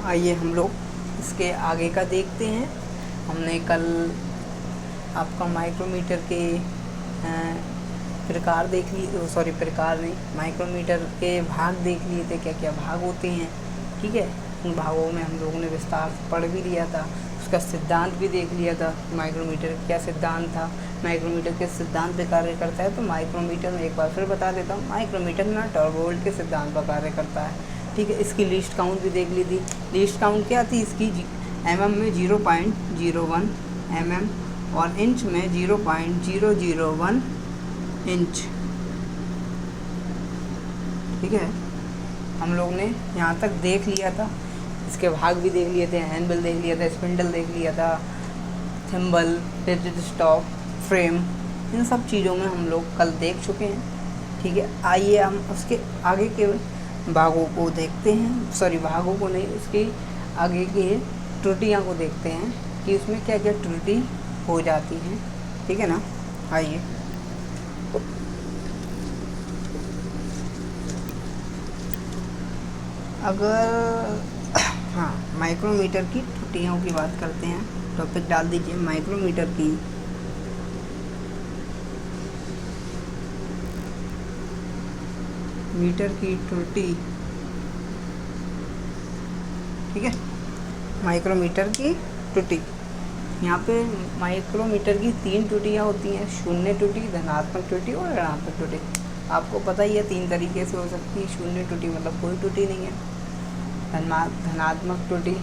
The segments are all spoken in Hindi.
आइए हम लोग इसके आगे का देखते हैं। हमने कल आपका माइक्रोमीटर के प्रकार देख लिए, सॉरी प्रकार नहीं, माइक्रोमीटर के भाग देख लिए थे, क्या क्या भाग होते हैं। ठीक है, उन भागों में हम लोगों ने विस्तार से पढ़ भी लिया था, उसका सिद्धांत भी देख लिया था। माइक्रोमीटर का क्या सिद्धांत था, माइक्रोमीटर के सिद्धांत पे कार्य करता है। तो माइक्रोमीटर में एक बार फिर बता देता हूँ, माइक्रोमीटर ना टॉरवोल्ट के सिद्धांत पर कार्य करता है। ठीक है, इसकी लीस्ट काउंट भी देख ली थी। लीस्ट काउंट क्या थी इसकी, mm में 0.01 mm और इंच में 0.001 इंच। ठीक है, हम लोग ने यहाँ तक देख लिया था। इसके भाग भी देख लिए थे, हैंडबिल देख लिया था, स्पिंडल देख लिया था, थिम्बल, रिजिड स्टॉक, फ्रेम, इन सब चीज़ों में हम लोग कल देख चुके हैं। ठीक है, आइए हम उसके आगे के भागों को देखते हैं, सॉरी भागों को नहीं, उसकी आगे की त्रुटियाँ को देखते हैं कि उसमें क्या क्या त्रुटि हो जाती हैं। ठीक है ना, आइए। अगर हाँ, माइक्रोमीटर की त्रुटियों की बात करते हैं, टॉपिक डाल दीजिए माइक्रोमीटर की त्रुटि। ठीक है, माइक्रोमीटर की त्रुटि। यहाँ पे माइक्रोमीटर की 3 त्रुटियाँ होती हैं, शून्य त्रुटि, धनात्मक त्रुटि और ऋणात्मक त्रुटि। आपको पता ही है 3 तरीके से हो सकती है। शून्य त्रुटि मतलब कोई त्रुटि नहीं है, धनात्मक त्रुटि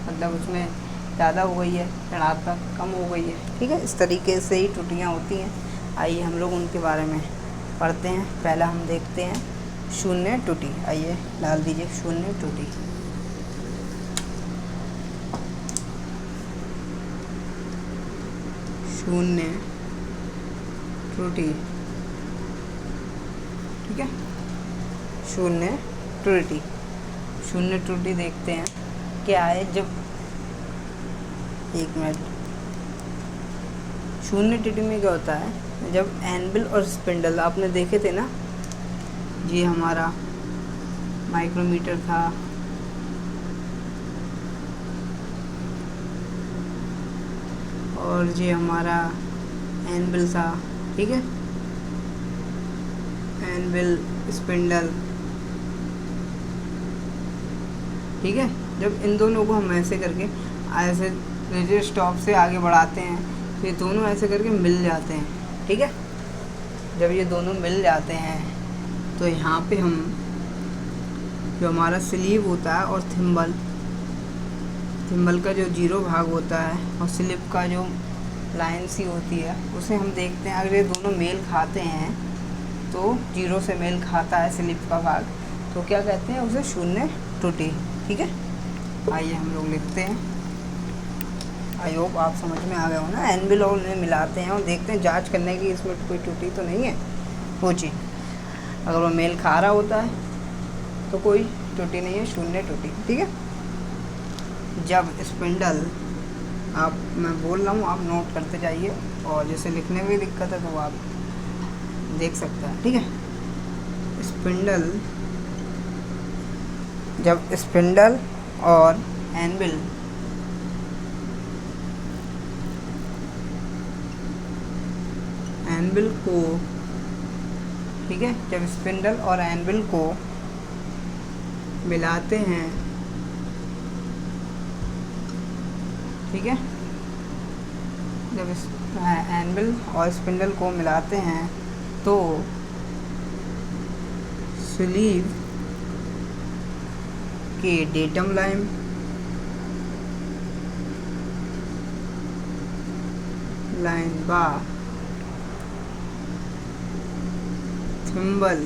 मतलब उसमें ज़्यादा हो गई है, ऋणात्मक कम हो गई है। ठीक है, इस तरीके से ही त्रुटियाँ होती हैं। आइए हम लोग उनके बारे में पढ़ते हैं। पहला हम देखते हैं शून्य त्रुटि। आइए डाल दीजिए शून्य त्रुटि। शून्य त्रुटि। ठीक है, शून्य त्रुटि। शून्य त्रुटि देखते हैं क्या है। जब एक मिनट, शून्य त्रुटि में क्या होता है, जब एनबिल और स्पिंडल आपने देखे थे ना, ये हमारा माइक्रोमीटर था, और ये हमारा एनबिल था। ठीक है, एनबिल, स्पिंडल। ठीक है, जब इन दोनों को हम ऐसे करके ऐसे रिजिड स्टॉप से आगे बढ़ाते हैं तो ये दोनों ऐसे करके मिल जाते हैं। ठीक है, जब ये दोनों मिल जाते हैं तो यहाँ पे हम जो हमारा स्लीव होता है और थिम्बल का जो 0 भाग होता है और स्लिप का जो लाइन सी होती है, उसे हम देखते हैं। अगर ये दोनों मेल खाते हैं तो 0 से मेल खाता है स्लिप का भाग, तो क्या कहते हैं उसे, शून्य त्रुटि। ठीक है, आइए हम लोग लिखते हैं। आई होप आप समझ में आ गए हो ना। एनबिल और उन्हें मिलाते हैं और देखते हैं, जांच करने की इसमें कोई त्रुटि तो नहीं है वो चीज़। अगर वो मेल खा रहा होता है तो कोई त्रुटि नहीं है, शून्य त्रुटि। ठीक है, जब स्पिंडल, आप, मैं बोल रहा हूँ आप नोट करते जाइए, और जैसे लिखने में दिक्कत है तो आप देख सकते हैं। ठीक है, स्पिंडल, जब स्पिंडल और एनबिल को, ठीक है, जब स्पिंडल और एनबिल को मिलाते हैं, ठीक है, जब एनबिल और स्पिंडल को मिलाते हैं तो स्लीव के डेटम लाइन बा थिम्बल,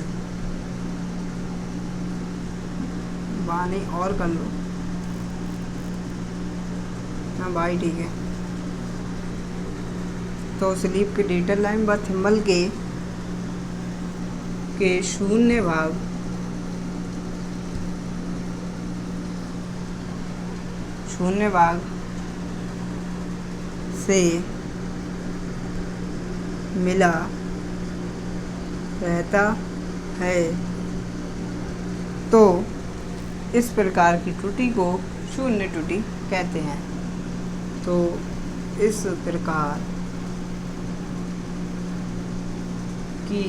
बानी और कर लो, हाँ भाई ठीक है, तो स्लीव के डेटम लाइन व थिम्बल के शून्य भाग से मिला रहता है, तो इस प्रकार की त्रुटि को शून्य त्रुटि कहते हैं। तो इस प्रकार की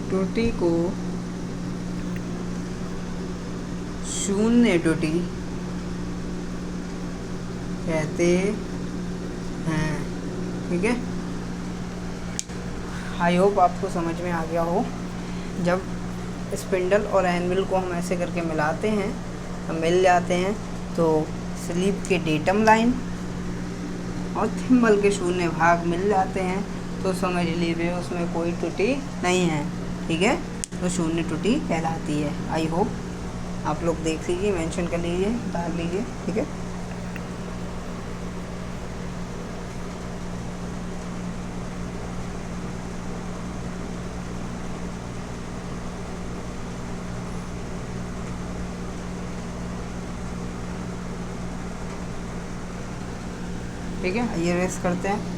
त्रुटि को शून्य त्रुटि कहते हैं। ठीक है, आई होप आपको समझ में आ गया हो। जब स्पिंडल और एनविल को हम ऐसे करके मिलाते हैं, हम मिल जाते हैं, तो स्लीप के डेटम लाइन और थिम्बल के शून्य भाग मिल जाते हैं, तो समझ लीजिए उसमें कोई त्रुटि नहीं है। ठीक है, तो शून्य त्रुटि कहलाती है। आई होप आप लोग देख लीजिए, मेंशन कर लीजिए, उतार लीजिए। ठीक है, ठीक है, आइए रेस करते हैं।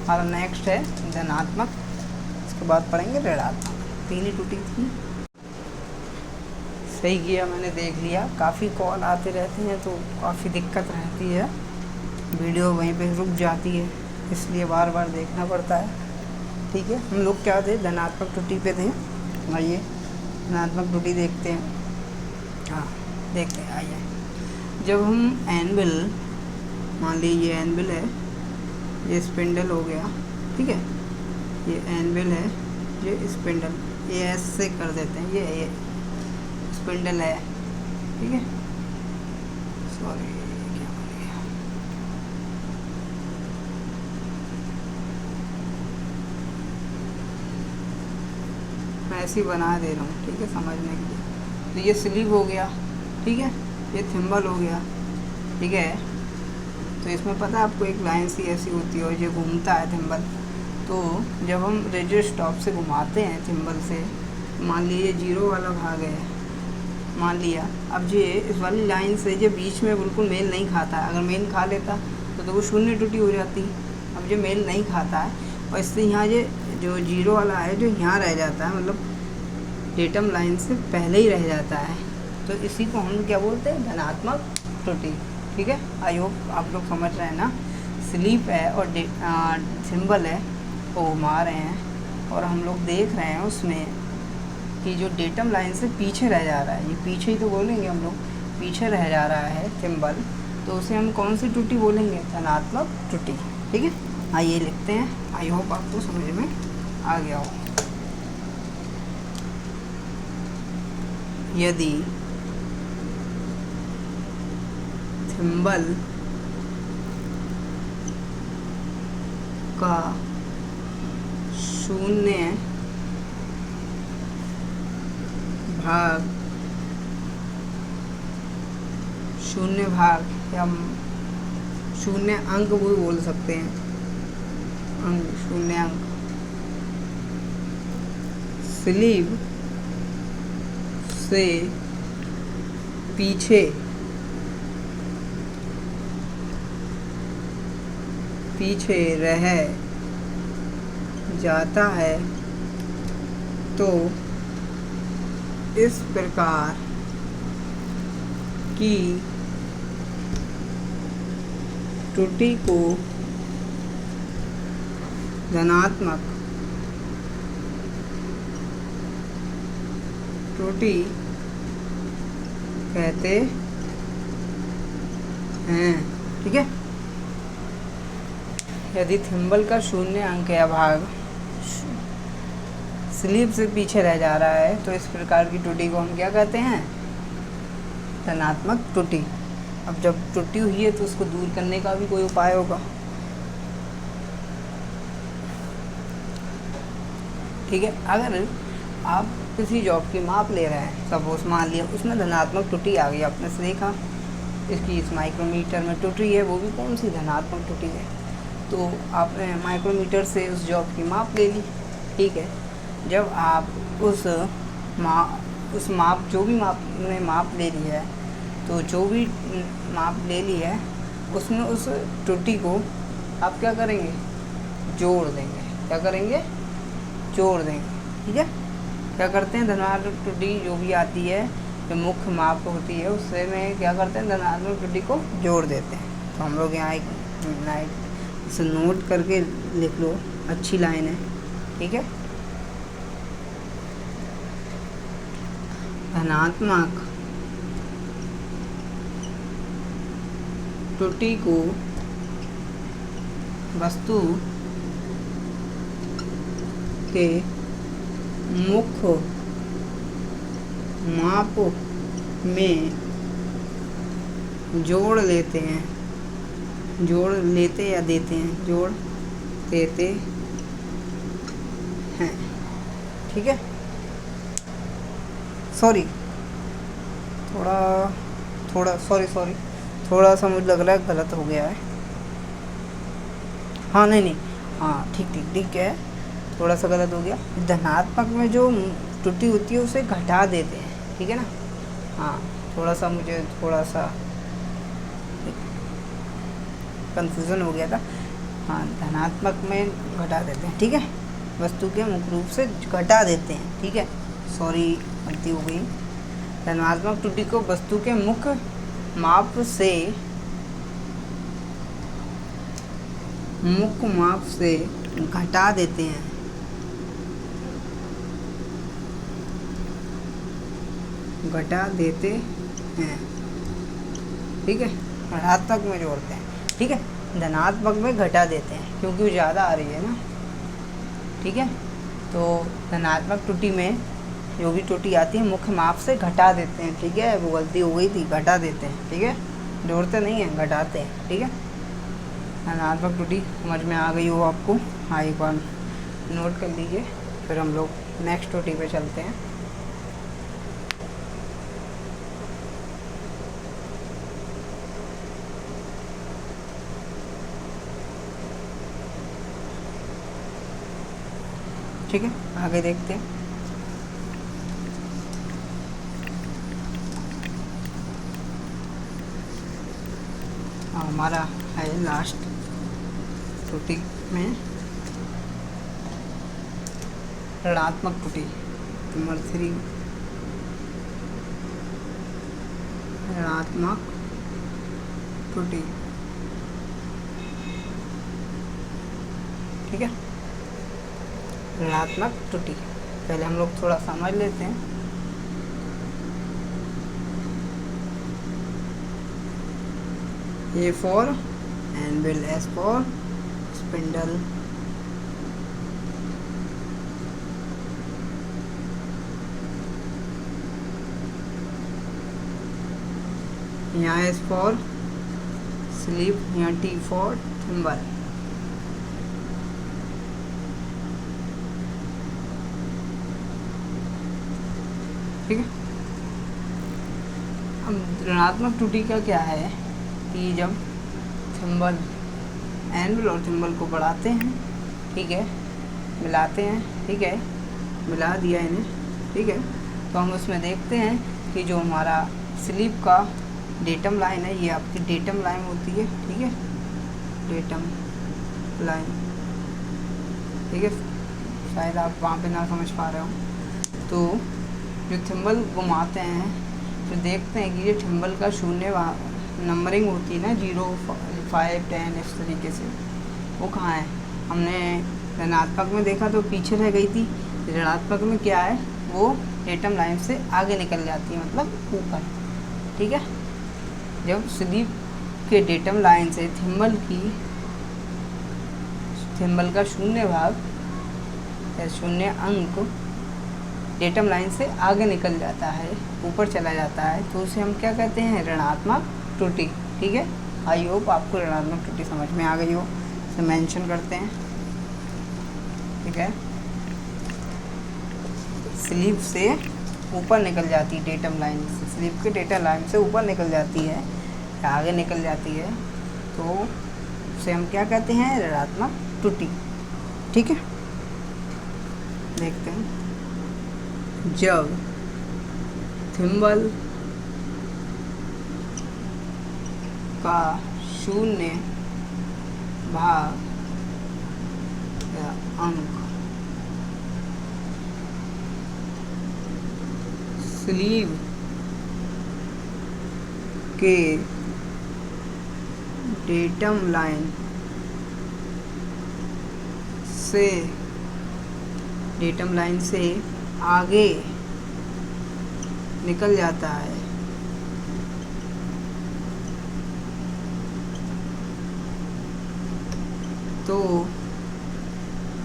हमारा नेक्स्ट है धनात्मक, इसके बाद पढ़ेंगे ऋणात्मक। तीन ही टूटी थी। सही किया, मैंने देख लिया। काफ़ी कॉल आते रहते हैं तो काफ़ी दिक्कत रहती है, वीडियो वहीं पे रुक जाती है, इसलिए बार बार देखना पड़ता है। ठीक है, हम लोग क्या थे, धनात्मक त्रुटि पे थे। आइए धनात्मक त्रुटि देखते हैं। हाँ देखते हैं, आइए। जब हम एनविल, मान लीजिए ये एनविल है, ये स्पिंडल हो गया। ठीक है, ये एनविल है, ये स्पिंडल, ये ऐसे कर देते हैं, ये स्पिंडल है। ठीक है, सॉरी क्या हो गया, मैं ऐसे ही बना दे रहा हूँ। ठीक है, समझने के लिए। तो ये स्लीव हो गया। ठीक है, ये थिम्बल हो गया। ठीक है, तो इसमें पता है आपको एक लाइन सी ऐसी होती है और ये घूमता है थिम्बल। तो जब हम रेडियो स्टॉप से घुमाते हैं थिम्बल से, मान लीजिए जीरो वाला भाग है, मान लिया। अब ये इस वाली लाइन से ये बीच में बिल्कुल मेल नहीं खाता है। अगर मेल खा लेता तो वो शून्य त्रुटि हो जाती। अब ये मेल नहीं खाता है और इससे यहाँ ये जो जीरो वाला है जो यहाँ रह जाता है, मतलब डेटम लाइन से पहले ही रह जाता है, तो इसी को हम क्या बोलते हैं, धनात्मक त्रुटि। ठीक है, आई होप आप लोग समझ रहे हैं ना। स्लीप है और सिंबल है वो घुमा रहे हैं और हम लोग देख रहे हैं उसमें कि जो डेटम लाइन से पीछे रह जा रहा है, ये पीछे ही तो बोलेंगे हम लोग, पीछे रह जा रहा है थिम्बल, तो उसे हम कौन सी त्रुटि बोलेंगे, धनात्मक त्रुटि। ठीक है, आइए लिखते हैं। आई होप आपको समझ में आ गया हो। यदि थिम्बल का शून्य भाग या शून्य अंक भी बोल सकते हैं, अंक, शून्य अंक, स्लीव से पीछे रह जाता है, तो इस प्रकार की त्रुटि को धनात्मक त्रुटि कहते हैं। ठीक है, यदि थिम्बल का शून्य अंक या भाग स्लीव से पीछे रह जा रहा है, तो इस प्रकार की त्रुटि को हम क्या कहते हैं, धनात्मक त्रुटि। अब जब त्रुटि हुई है तो उसको दूर करने का भी कोई उपाय होगा। ठीक है, अगर आप किसी जॉब की माप ले रहे हैं, सपोज मान लिया उसमें धनात्मक त्रुटि आ गई, आपने से देखा इसकी इस माइक्रोमीटर में त्रुटि है, वो भी कौन सी, धनात्मक त्रुटि है, तो आपने माइक्रोमीटर से उस जॉब की माप ले ली। ठीक है, जब आप उस माप जो भी माप ले ली है, तो जो भी माप ले ली है उसमें उस त्रुटि को आप क्या करेंगे, जोड़ देंगे। क्या करेंगे? जोड़ देंगे। ठीक है, क्या करते हैं, धनात्मक त्रुटि जो भी आती है, जो मुख्य माप होती है, उससे में क्या करते हैं, धनात्मक त्रुटि को जोड़ देते हैं। तो हम लोग यहाँ एक इसे नोट करके लिख लो, अच्छी लाइन है। ठीक है, धनात्मक त्रुटि को वस्तु के मुख्य माप में जोड़ लेते हैं, जोड़ लेते या देते हैं, जोड़ देते हैं। ठीक है, सॉरी थोड़ा सा मुझे लग रहा है गलत हो गया है। हाँ नहीं, हाँ ठीक है, थोड़ा सा गलत हो गया। धनात्मक में जो त्रुटि होती है उसे घटा देते हैं। ठीक है ना, हाँ थोड़ा सा कंफ्यूजन हो गया था। हाँ, धनात्मक में घटा देते हैं। ठीक है, वस्तु के मुख्य रूप से घटा देते हैं। ठीक है, सॉरी गलती हो गई। धनात्मक त्रुटि को वस्तु के मुख्य माप से घटा देते हैं। ठीक है, ऋणात्मक में जोड़ते हैं। ठीक है, धनात्मक में घटा देते हैं क्योंकि वो ज़्यादा आ रही है ना। ठीक है, तो धनात्मक त्रुटि में जो भी त्रुटि आती है मुख्य माप से घटा देते हैं। ठीक है, वो गलती हो गई थी, घटा देते हैं। ठीक है, जोड़ते नहीं हैं, घटाते हैं। ठीक है, धनात्मक त्रुटि समझ में आ गई हो आपको? हाँ, एक बार नोट कर लीजिए, फिर हम लोग नेक्स्ट त्रुटि पे चलते हैं। ठीक है, आगे देखते हैं। हमारा है लास्ट त्रुटि में ऋणात्मक त्रुटि नंबर 3, ऋणात्मक त्रुटि। ठीक है, ऋणात्मक त्रुटि पहले हम लोग थोड़ा समझ लेते हैं। A for anvil, S for spindle, यहाँ S for स्लीप, यहाँ T for थिम्बल। ठीक है, अब ऋणात्मक त्रुटि का क्या है कि जब थिम्बल, एनविल और थिम्बल को बढ़ाते हैं, ठीक है, मिलाते हैं, ठीक है, मिला दिया इन्हें, ठीक है, तो हम उसमें देखते हैं कि जो हमारा स्लीप का डेटम लाइन है, ये आपकी डेटम लाइन होती है। ठीक है, डेटम लाइन, ठीक है, शायद आप वहाँ पे ना समझ पा रहे हो। तो जो थिम्बल घुमाते हैं, फिर देखते हैं कि ये थिम्बल का शून्य नंबरिंग होती है ना, 0, 5, 10 इस तरीके से, वो कहाँ है? हमने ऋणात्मक में देखा तो पीछे रह गई थी। ऋणात्मक में क्या है, वो डेटम लाइन से आगे निकल जाती है, मतलब ऊपर। ठीक है, जब स्लीप के डेटम लाइन से थिम्बल का शून्य भाग या शून्य अंक डेटम लाइन से आगे निकल जाता है, ऊपर चला जाता है, तो उसे हम क्या कहते हैं? ऋणात्मक त्रुटि। ठीक है, आई होप आपको ऋणात्मक त्रुटि समझ में आ गई हो। इसे मेंशन करते हैं। ठीक है, स्लीप से ऊपर निकल जाती है डेटम लाइन से, स्लीप के डेटम लाइन से ऊपर निकल जाती है या आगे निकल जाती है, तो उसे हम क्या कहते हैं? ऋणात्मक त्रुटि। ठीक है, देखते हैं। जब थिम्बल का शून्य भाग या अंक स्लीव के डेटम लाइन से आगे निकल जाता है तो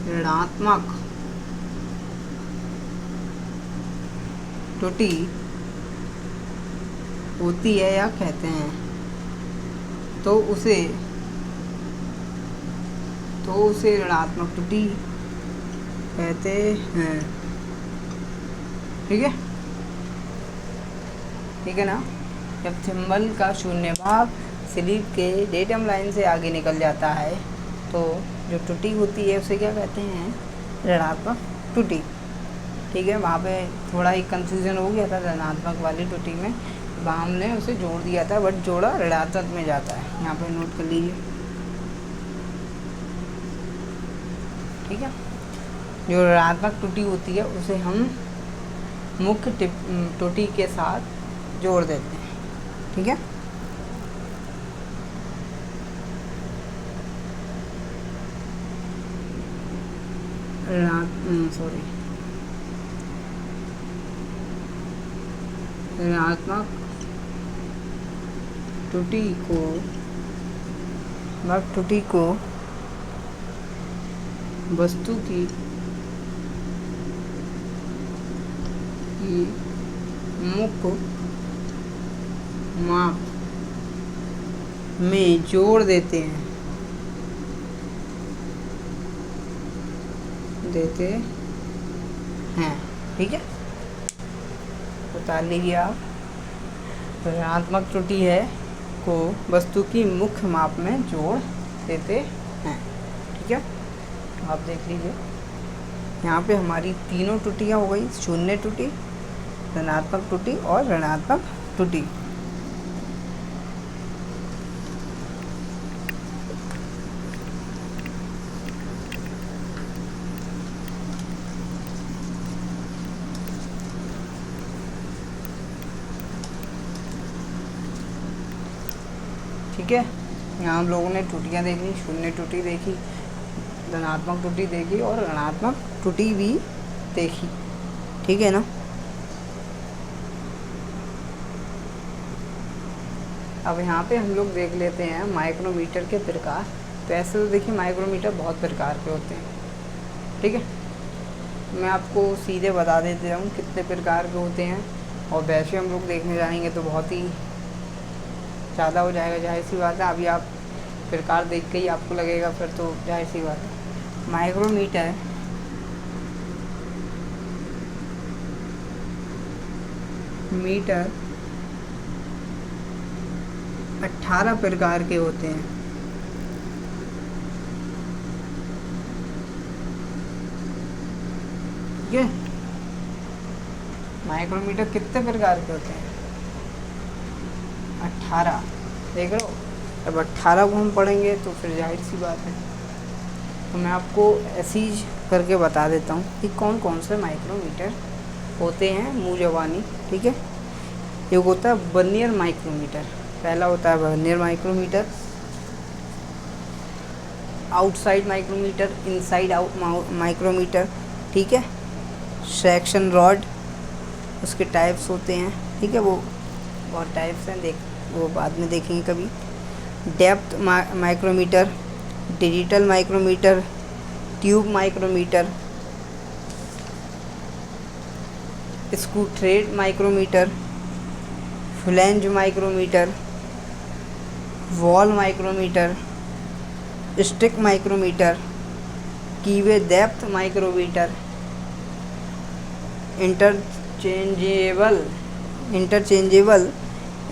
ऋणात्मक त्रुटि होती है या कहते हैं, तो उसे ऋणात्मक त्रुटि कहते हैं। ठीक है ना। जब थिम्बल का शून्य भाग स्लीव के डेटम लाइन से आगे निकल जाता है तो जो त्रुटि होती है उसे क्या कहते हैं, ऋणात्मक त्रुटि। ठीक है, वहाँ पे थोड़ा ही कंफ्यूजन हो गया था ऋणात्मक वाली त्रुटि में, वहाँ हमने उसे जोड़ दिया था, बट जोड़ा ऋणात्मक में जाता है, यहाँ पे नोट कर लीजिए। ठीक है, जो ऋणात्मक त्रुटि होती है उसे हम मुख्य त्रुटि के साथ जोड़ देते हैं। ठीक है, ऋणात्मक त्रुटि को वस्तु की मुख्य माप में जोड़ देते हैं ठीक है, बता लीजिए आप। तो ऋणात्मक त्रुटि है को वस्तु की मुख्य माप में जोड़ देते हैं। ठीक है, आप देख लीजिए यहाँ पे हमारी तीनों त्रुटियाँ हो गई, शून्य त्रुटि, धनात्मक त्रुटि और ऋणात्मक त्रुटि। ठीक है, यहाँ हम लोगों ने त्रुटियाँ देखी, शून्य त्रुटि देखी, धनात्मक त्रुटि देखी और ऋणात्मक त्रुटि भी देखी। ठीक है ना। अब यहाँ पे हम लोग देख लेते हैं माइक्रोमीटर के प्रकार। तो ऐसे तो देखिए माइक्रोमीटर बहुत प्रकार के होते हैं। ठीक है, मैं आपको सीधे बता देते हूँ कितने प्रकार के होते हैं, और वैसे हम लोग देखने जाएंगे तो बहुत ही ज़्यादा हो जाएगा, जाहिर सी बात है। अभी आप प्रकार देख के ही आपको लगेगा फिर तो जाहिर सी बात है। माइक्रोमीटर मीटर 18 प्रकार के होते हैं। ठीक है, माइक्रोमीटर कितने प्रकार के होते हैं? 18। देख लो, अब 18 को हम पढ़ेंगे तो फिर जाहिर सी बात है। तो मैं आपको ऐसे ही करके बता देता हूँ कि कौन कौन से माइक्रोमीटर होते हैं मुँह ज़बानी। ठीक है, एक होता है वर्नियर माइक्रोमीटर। पहला होता है vernier micrometer, outside micrometer, inside out micrometer. ठीक है, सेक्शन रॉड, उसके टाइप्स होते हैं। ठीक है, वो बहुत टाइप्स हैं, वो बाद में देखेंगे कभी। Depth micrometer, digital micrometer, tube micrometer, screw thread micrometer, flange micrometer, wall micrometer, stick micrometer, keyway depth micrometer, interchangeable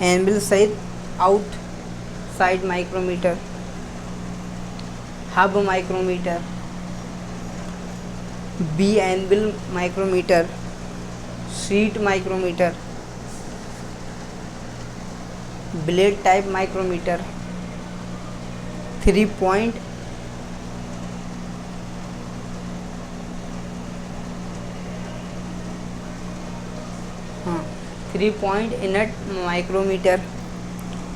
anvil सहित outside micrometer, hub micrometer, B anvil micrometer, sheet micrometer, blade type micrometer, 3 point हाँ 3 पॉइंट इनट माइक्रोमीटर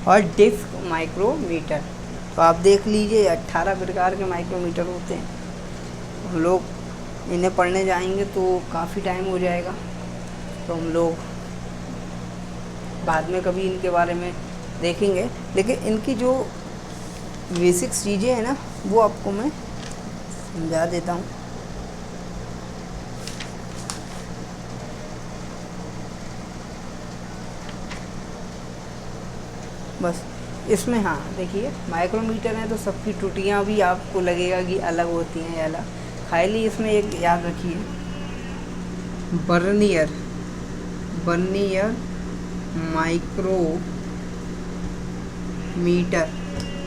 और डिस्क माइक्रोमीटर। तो आप देख लीजिए 18 प्रकार के माइक्रोमीटर होते हैं। हम लोग इन्हें पढ़ने जाएंगे तो काफ़ी टाइम हो जाएगा, तो हम लोग बाद में कभी इनके बारे में देखेंगे। लेकिन इनकी जो बेसिक्स चीज़ें हैं ना, वो आपको मैं समझा देता हूँ। बस इसमें हाँ देखिए, माइक्रोमीटर है तो सबकी त्रुटियाँ भी आपको लगेगा कि अलग होती हैं या अलग। खाली इसमें एक याद रखिए, वर्नियर माइक्रोमीटर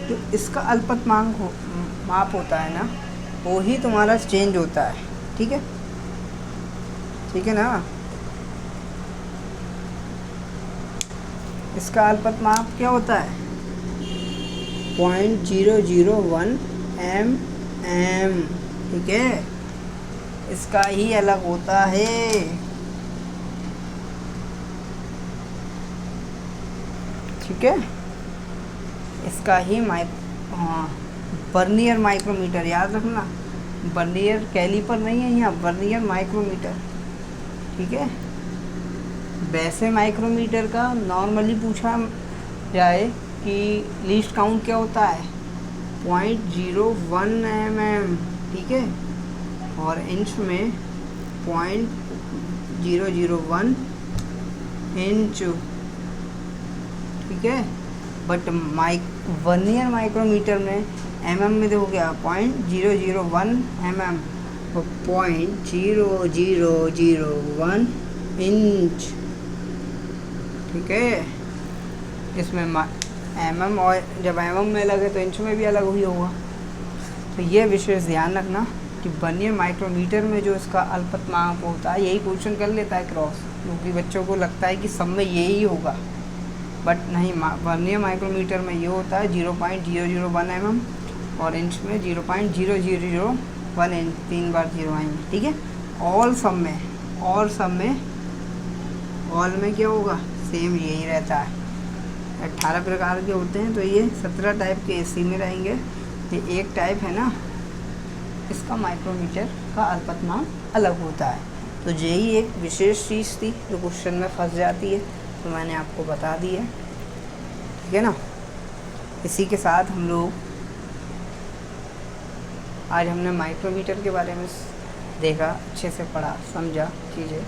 जो इसका अल्पतमांक माप होता है ना, वो ही तुम्हारा चेंज होता है। ठीक है, ठीक है ना। इसका अल्पतमांक क्या होता है? 0.001 mm। ठीक है, इसका ही अलग होता है। ठीक है, इसका ही वर्नियर माइक्रोमीटर याद रखना, वर्नियर कैलिपर नहीं है यहाँ, वर्नियर माइक्रोमीटर। ठीक है, वैसे माइक्रोमीटर का नॉर्मली पूछा जाए कि लीस्ट काउंट क्या होता है? 0.01 mm। ठीक है, और इंच में 0.001 इंच। ठीक है, बट वर्नियर माइक्रोमीटर में mm में देखो क्या, 0.001 mm और 0.0001 इंच। ठीक है, इसमें mm, और जब mm में अलग है तो इंच में भी अलग ही होगा। तो ये विशेष ध्यान रखना कि वर्नियर माइक्रोमीटर में जो इसका अल्पतमांक होता है, यही क्वेश्चन कर लेता है क्रॉस, क्योंकि बच्चों को लगता है कि सब में यही होगा, बट नहीं। वर्नियर माइक्रोमीटर में ये होता है 0.001 mm और इंच में 0.0001 इंच, 3 बार 0 आएंगे। ठीक है, ऑल सब में क्या होगा? सेम यही रहता है। 18 प्रकार के होते हैं, तो ये 17 टाइप के इसी में रहेंगे। ये एक टाइप है ना, इसका माइक्रोमीटर का अल्पतमांक अलग होता है। तो यही एक विशेष चीज़ थी जो क्वेश्चन में फंस जाती है, तो मैंने आपको बता दी है। ठीक है ना। इसी के साथ हम लोग आज हमने माइक्रोमीटर के बारे में देखा, अच्छे से पढ़ा, समझा चीज़ें।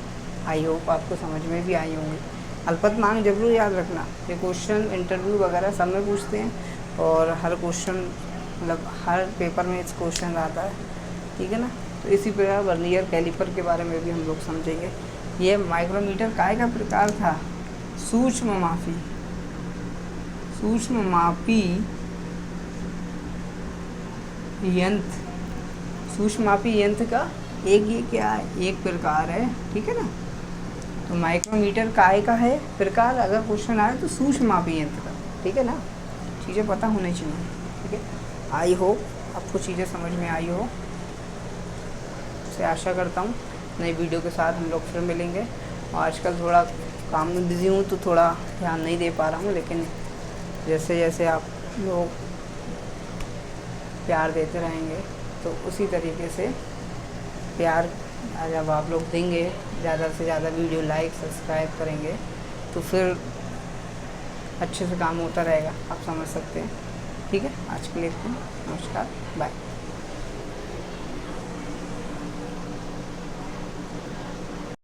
आई होप आपको समझ में भी आई होंगी। अल्पतमांक जरूर याद रखना, ये क्वेश्चन इंटरव्यू वगैरह सब में पूछते हैं, और हर क्वेश्चन मतलब हर पेपर में इस क्वेश्चन आता है। ठीक है ना। तो इसी प्रकार वर्नियर कैलिपर के बारे में भी हम लोग समझेंगे। ये माइक्रोमीटर काय का प्रकार था? सूक्ष्म मापी यंत्र। सूक्ष्म मापी यंत्र का एक ये क्या है? एक प्रकार है। ठीक है ना। तो माइक्रोमीटर काय का है प्रकार? अगर क्वेश्चन आए तो सूक्ष्म मापी यंत्र का। ठीक है ना। चीज़ें पता होनी चाहिए। ठीक है, आई होप आपको चीज़ें समझ में आई हो, से आशा करता हूँ। नई वीडियो के साथ हम लोग फिर मिलेंगे। और आजकल थोड़ा काम में बिज़ी हूँ तो थोड़ा ध्यान नहीं दे पा रहा हूँ, लेकिन जैसे जैसे आप लोग प्यार देते रहेंगे तो उसी तरीके से प्यार जब आप लोग देंगे, ज़्यादा से ज़्यादा वीडियो लाइक सब्सक्राइब करेंगे, तो फिर अच्छे से काम होता रहेगा। आप समझ सकते हैं। ठीक है, आज के लिए नमस्कार, बाय।